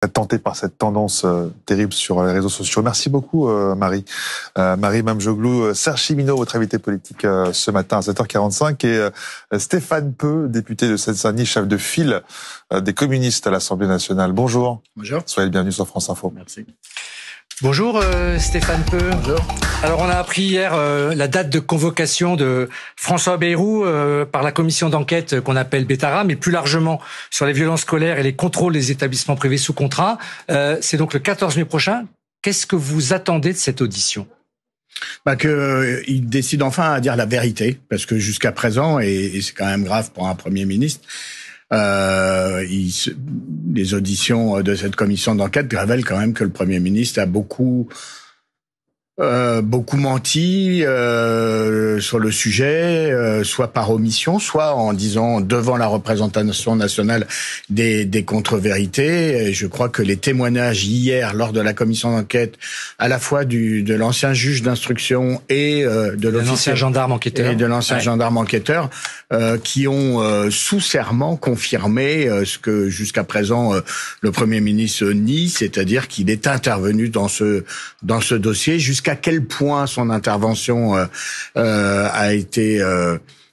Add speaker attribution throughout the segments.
Speaker 1: Tenté par cette tendance terrible sur les réseaux sociaux. Merci beaucoup Marie. Marie Mamjoglou, Serge Chiminot, votre invité politique ce matin à 7h45 et Stéphane Peu, député de Seine-Saint-Denis, chef de file des communistes à l'Assemblée nationale. Bonjour.
Speaker 2: Bonjour.
Speaker 1: Soyez le bienvenu sur France Info.
Speaker 2: Merci.
Speaker 3: Bonjour Stéphane Peu.
Speaker 2: Bonjour.
Speaker 3: Alors on a appris hier la date de convocation de François Bayrou par la commission d'enquête qu'on appelle Betara, mais plus largement sur les violences scolaires et les contrôles des établissements privés sous contrat. C'est donc le 14 mai prochain. Qu'est-ce que vous attendez de cette audition ?
Speaker 2: Qu'il décide enfin à dire la vérité, parce que jusqu'à présent, et c'est quand même grave pour un Premier ministre, les auditions de cette commission d'enquête révèlent quand même que le Premier ministre a beaucoup menti sur le sujet, soit par omission, soit en disant devant la représentation nationale des contre-vérités. Et je crois que les témoignages hier lors de la commission d'enquête, à la fois de l'ancien juge d'instruction et de
Speaker 3: l'ancien gendarme enquêteur,
Speaker 2: et de l'ancien gendarme enquêteur, qui ont sous serment confirmé ce que jusqu'à présent le Premier ministre nie, c'est-à-dire qu'il est intervenu dans ce dossier. Jusqu'à quel point son intervention a été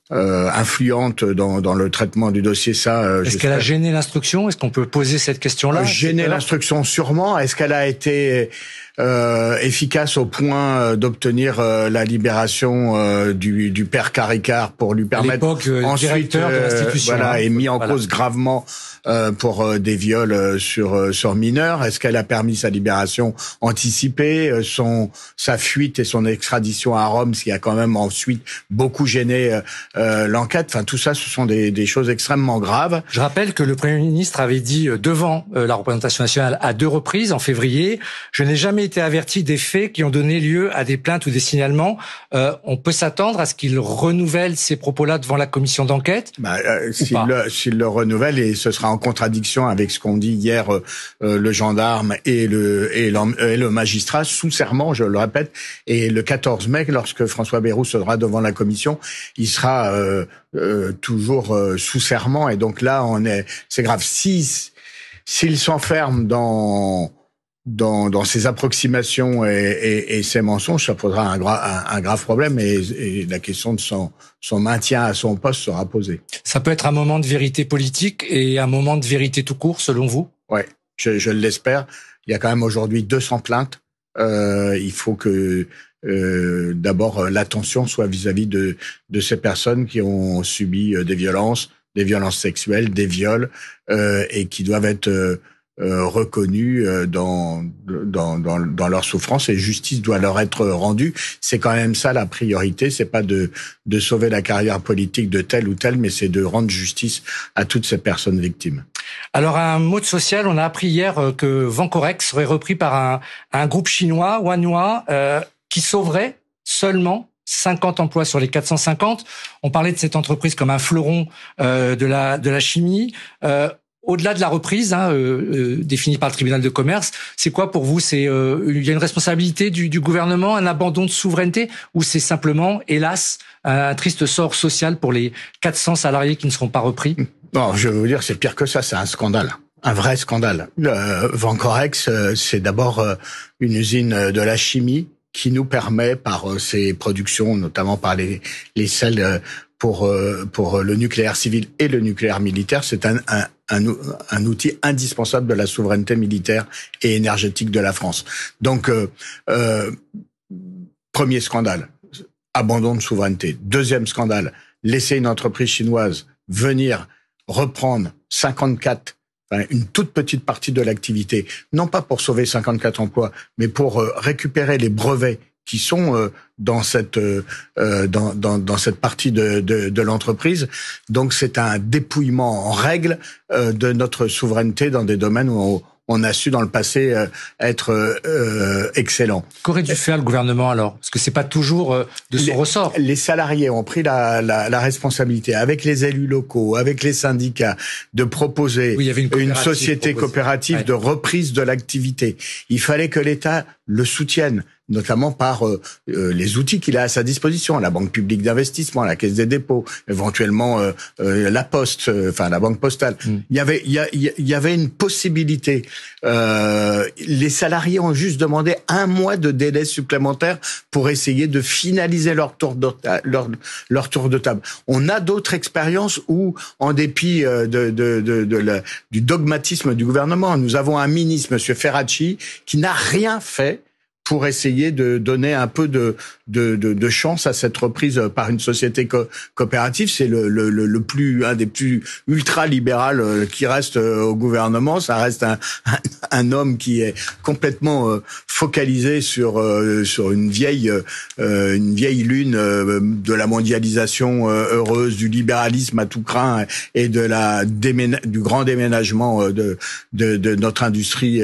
Speaker 2: influente dans le traitement du dossier, ça.
Speaker 3: Est-ce qu'elle a gêné l'instruction ? Est-ce qu'on peut poser cette question-là ?
Speaker 2: Gêné l'instruction, sûrement. Est-ce qu'elle a été efficace au point d'obtenir la libération du père Caricart pour lui permettre ensuite,
Speaker 3: directeur de l'institution,
Speaker 2: et mis en cause gravement pour des viols sur mineurs. Est-ce qu'elle a permis sa libération anticipée, sa fuite et son extradition à Rome, ce qui a quand même ensuite beaucoup gêné l'enquête. Enfin, tout ça, ce sont des choses extrêmement graves.
Speaker 3: Je rappelle que le Premier ministre avait dit devant la représentation nationale à 2 reprises en février « Je n'ai jamais été averti des faits qui ont donné lieu à des plaintes ou des signalements ». On peut s'attendre à ce qu'il renouvelle ces propos-là devant la commission d'enquête
Speaker 2: s'il le renouvelle, et ce sera en contradiction avec ce qu'ont dit hier le gendarme et le magistrat sous serment, je le répète. Et le 14 mai, lorsque François Bayrou sera devant la commission, il sera toujours sous serment. Et donc là, c'est grave. S'il s'enferme dans ses approximations et ses mensonges, ça posera un grave problème, et la question de son maintien à son poste sera posée.
Speaker 3: Ça peut être un moment de vérité politique et un moment de vérité tout court, selon vous ?
Speaker 2: Ouais, je l'espère. Il y a quand même aujourd'hui 200 plaintes. Il faut que d'abord l'attention soit vis-à-vis de ces personnes qui ont subi des violences sexuelles, des viols, et qui doivent être reconnus dans leur souffrance, et justice doit leur être rendue. C'est quand même ça la priorité. C'est pas de sauver la carrière politique de tel ou tel, mais c'est de rendre justice à toutes ces personnes victimes.
Speaker 3: Alors, un mot de social, on a appris hier que Vancorex serait repris par un groupe chinois, Wanhua, qui sauverait seulement 50 emplois sur les 450. On parlait de cette entreprise comme un fleuron de la chimie. Au-delà de la reprise définie par le tribunal de commerce, c'est quoi pour vous ? Il y a une responsabilité du gouvernement, un abandon de souveraineté, ou c'est simplement, hélas, un triste sort social pour les 400 salariés qui ne seront pas repris ?
Speaker 2: Non, je vais vous dire, c'est pire que ça, c'est un scandale. Un vrai scandale. Vancorex, c'est d'abord une usine de la chimie qui nous permet, par ses productions, notamment par les sels pour le nucléaire civil et le nucléaire militaire, c'est un outil indispensable de la souveraineté militaire et énergétique de la France. Donc, premier scandale, abandon de souveraineté. Deuxième scandale, laisser une entreprise chinoise venir reprendre 54, une toute petite partie de l'activité, non pas pour sauver 54 emplois, mais pour récupérer les brevets qui sont dans cette partie de l'entreprise. Donc c'est un dépouillement en règle de notre souveraineté dans des domaines où on a su dans le passé être excellent.
Speaker 3: Qu'aurait dû faire le gouvernement alors ? Parce que c'est pas toujours de son ressort.
Speaker 2: Les salariés ont pris la responsabilité, avec les élus locaux, avec les syndicats, de proposer une société coopérative de reprise de l'activité. Il fallait que l'État le soutiennent, notamment par les outils qu'il a à sa disposition, la Banque publique d'investissement, la Caisse des dépôts, éventuellement la Poste, enfin la Banque postale. Il y avait une possibilité. Les salariés ont juste demandé 1 mois de délai supplémentaire pour essayer de finaliser leur tour de table. On a d'autres expériences où, en dépit du dogmatisme du gouvernement, nous avons un ministre, Monsieur Ferracci, qui n'a rien fait pour essayer de donner un peu de chance à cette reprise par une société coopérative. C'est un des plus ultra-libéral qui reste au gouvernement. Ça reste un homme qui est complètement focalisé sur une vieille lune de la mondialisation heureuse, du libéralisme à tout crin et du grand déménagement de notre industrie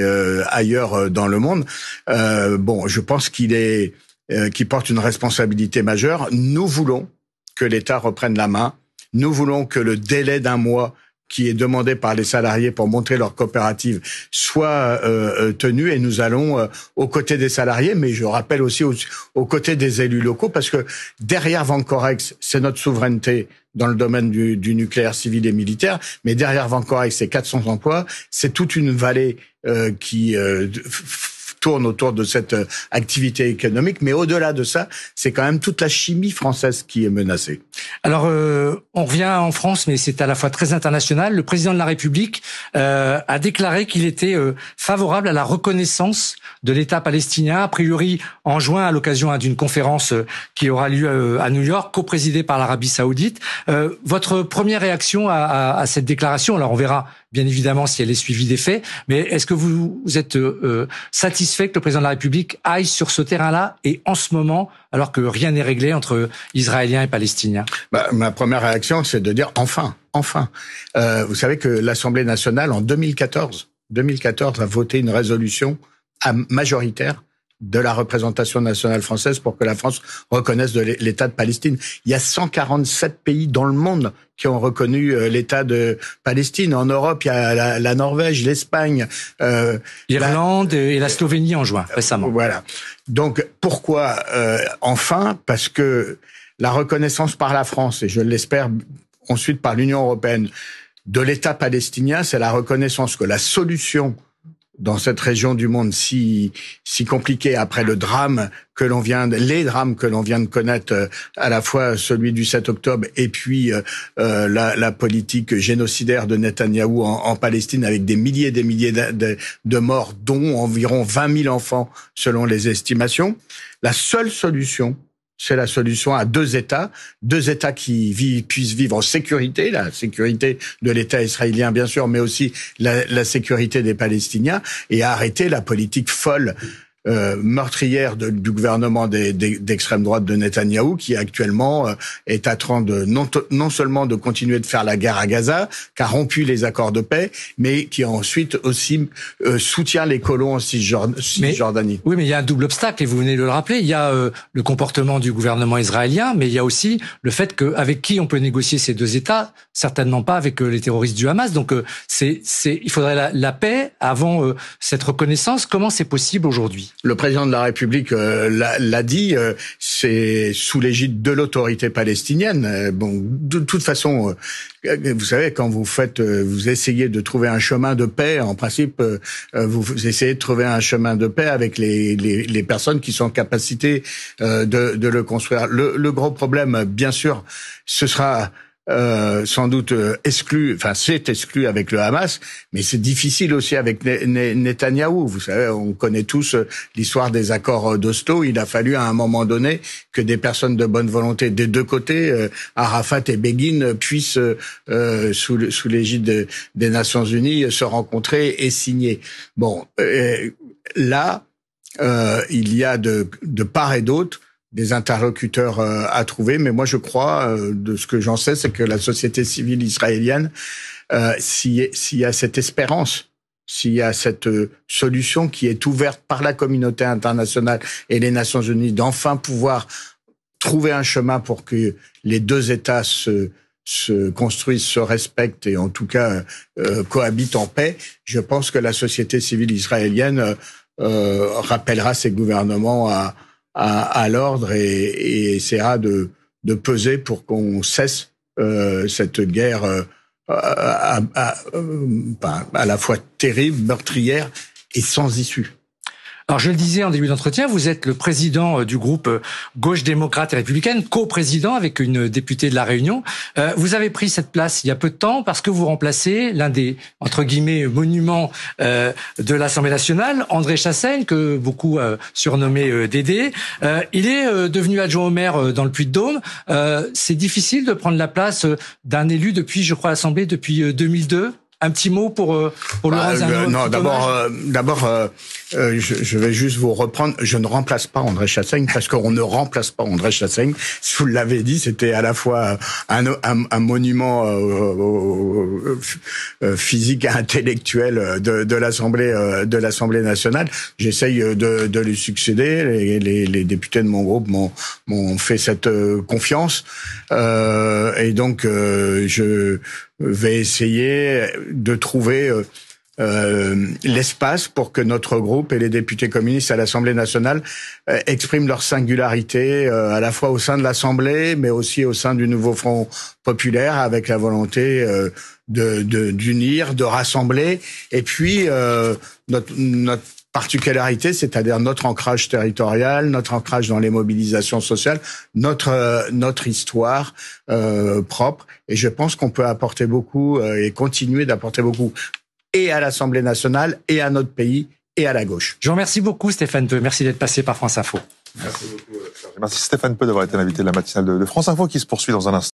Speaker 2: ailleurs dans le monde. Je pense qu'il porte une responsabilité majeure. Nous voulons que l'État reprenne la main. Nous voulons que le délai d'1 mois qui est demandé par les salariés pour montrer leur coopérative soit tenu, et nous allons aux côtés des salariés, mais je rappelle aussi aux côtés des élus locaux, parce que derrière Vancorex, c'est notre souveraineté dans le domaine du nucléaire civil et militaire, mais derrière Vancorex, c'est 400 emplois, c'est toute une vallée qui tourne autour de cette activité économique, mais au-delà de ça, c'est quand même toute la chimie française qui est menacée.
Speaker 3: Alors, on revient en France, mais c'est à la fois très international. Le président de la République a déclaré qu'il était favorable à la reconnaissance de l'État palestinien, a priori en juin, à l'occasion d'une conférence qui aura lieu à New York, co-présidée par l'Arabie Saoudite. Votre première réaction à cette déclaration, alors on verra bien évidemment si elle est suivie des faits, mais est-ce que vous êtes satisfait que le président de la République aille sur ce terrain-là, et en ce moment, alors que rien n'est réglé entre Israéliens et Palestiniens?
Speaker 2: Ma première réaction, c'est de dire enfin. Vous savez que l'Assemblée nationale, en 2014 a voté une résolution majoritaire de la représentation nationale française pour que la France reconnaisse l'État de Palestine. Il y a 147 pays dans le monde qui ont reconnu l'État de Palestine. En Europe, il y a la Norvège, l'Espagne,
Speaker 3: l'Irlande et la Slovénie en juin, récemment.
Speaker 2: Voilà. Donc, pourquoi enfin? Parce que la reconnaissance par la France, et je l'espère ensuite par l'Union européenne, de l'État palestinien, c'est la reconnaissance que la solution dans cette région du monde si compliquée après les drames que l'on vient de connaître, à la fois celui du 7 octobre et puis la politique génocidaire de Netanyahou en Palestine, avec des milliers et des milliers de morts, dont environ 20 000 enfants selon les estimations. La seule solution, c'est la solution à deux États qui puissent vivre en sécurité, la sécurité de l'État israélien bien sûr, mais aussi la sécurité des Palestiniens, et arrêter la politique folle meurtrière du gouvernement d'extrême droite de Netanyahou, qui actuellement est à train de non seulement de continuer de faire la guerre à Gaza, qui a rompu les accords de paix, mais qui ensuite aussi soutient les colons en Cisjordanie.
Speaker 3: Oui, mais il y a un double obstacle, et vous venez de le rappeler. Il y a le comportement du gouvernement israélien, mais il y a aussi le fait qu'avec qui on peut négocier ces deux États, certainement pas avec les terroristes du Hamas. Donc il faudrait la paix avant cette reconnaissance. Comment c'est possible aujourd'hui?
Speaker 2: Le président de la République l'a dit, c'est sous l'égide de l'autorité palestinienne. De toute façon, vous savez, quand vous essayez de trouver un chemin de paix, en principe, vous essayez de trouver un chemin de paix avec les personnes qui sont en capacité de le construire. Le gros problème, bien sûr, ce sera sans doute c'est exclu avec le Hamas, mais c'est difficile aussi avec Netanyahou. Vous savez, on connaît tous l'histoire des accords d'Oslo. Il a fallu à un moment donné que des personnes de bonne volonté des deux côtés, Arafat et Begin, puissent sous l'égide des Nations Unies se rencontrer et signer. Là, il y a de part et d'autre des interlocuteurs à trouver, mais moi je crois, de ce que j'en sais, c'est que la société civile israélienne, s'il y a cette espérance, s'il y a cette solution qui est ouverte par la communauté internationale et les Nations Unies, d'enfin pouvoir trouver un chemin pour que les deux États se construisent, se respectent et en tout cas cohabitent en paix, je pense que la société civile israélienne rappellera ses gouvernements à l'ordre et essaiera de peser pour qu'on cesse cette guerre à la fois terrible, meurtrière et sans issue.
Speaker 3: Alors, je le disais en début d'entretien, vous êtes le président du groupe Gauche démocrate et républicaine, co-président avec une députée de La Réunion. Vous avez pris cette place il y a peu de temps parce que vous remplacez l'un des, entre guillemets, monuments de l'Assemblée nationale, André Chassaigne, que beaucoup surnommé Dédé. Il est devenu adjoint au maire dans le Puy-de-Dôme. C'est difficile de prendre la place d'un élu depuis, je crois, l'Assemblée depuis 2002. Un petit mot pour Laurent Zano.
Speaker 2: Non, d'abord, je vais juste vous reprendre. Je ne remplace pas André Chassaigne parce qu'on ne remplace pas André Chassaigne. Vous l'avez dit, c'était à la fois un monument physique et intellectuel de l'Assemblée nationale. J'essaye de lui succéder. Les députés de mon groupe m'ont fait cette confiance. Et donc, je vais essayer de trouver l'espace pour que notre groupe et les députés communistes à l'Assemblée nationale expriment leur singularité à la fois au sein de l'Assemblée, mais aussi au sein du nouveau Front populaire, avec la volonté d'unir, de rassembler. Et puis notre particularité, c'est-à-dire notre ancrage territorial, notre ancrage dans les mobilisations sociales, notre histoire propre. Et je pense qu'on peut apporter beaucoup et continuer d'apporter beaucoup et à l'Assemblée nationale et à notre pays et à la gauche.
Speaker 3: Je vous remercie beaucoup Stéphane Peu. Merci d'être passé par France Info.
Speaker 1: Merci beaucoup. Merci Stéphane Peu d'avoir été l'invité de la matinale de France Info qui se poursuit dans un instant.